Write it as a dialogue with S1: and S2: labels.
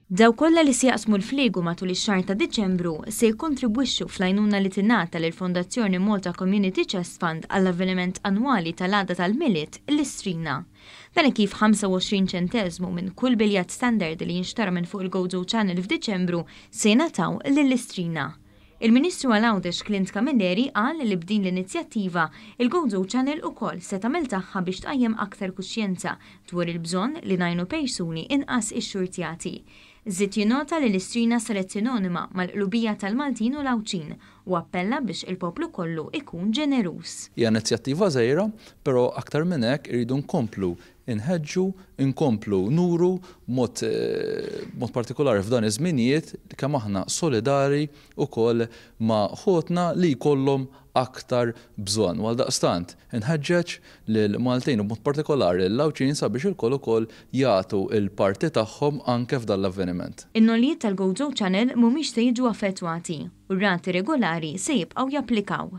S1: Daw kollha li se jaqsmu l-fliegu matul ix-xahar ta' Diċembru se jikkontribwixxu fl-għajnuna li tingħata lill-Fondazzjoni Malta Community Chest Fund għall-avveniment annwali tal-Għada tal-Miliet l-Istrina. Dan kif 25 ċentesmu minn kull biljett standard li jinxtara minn fuq il-GoZo Channel f'Diċembru se jingħataw lill-Istrina. Il-Ministru għal-Għawdex Clint Camilleri qal li b'din l-inizjattiva il-GoZo Channel ukoll se tagħmel tagħha biex tqajjem aktar kuxjenza dwar il-bżonn li ngħinu persuni inqas ix-xurtjati. Żied jinota li l-Istrina saret sinonima mal-qlubija tal-Maltin u l-Awċin u appella biex il-poplu kollu ikun ġenerus.
S2: Hija inizjattiva żgħira, però aktar minn hekk iridu nkomplu inħeġġu, inkomplu nuru mod partikolari f'dan iż-żminijiet kemm aħna solidari wkoll ma' ħotna li jkollhom aktar bżonn. Għaldaqstant inħeġġeġ lil Maltin u b'mod partikolari l-Awċin sabiex ilkoll ukoll jagħtu l-parti tagħhom anke f'dan l-avveniment.
S1: In-nollijiet tal-GoZo Channel mhumiex se jiġu affettwati u r-rati regolari se jibqgħu japplikaw.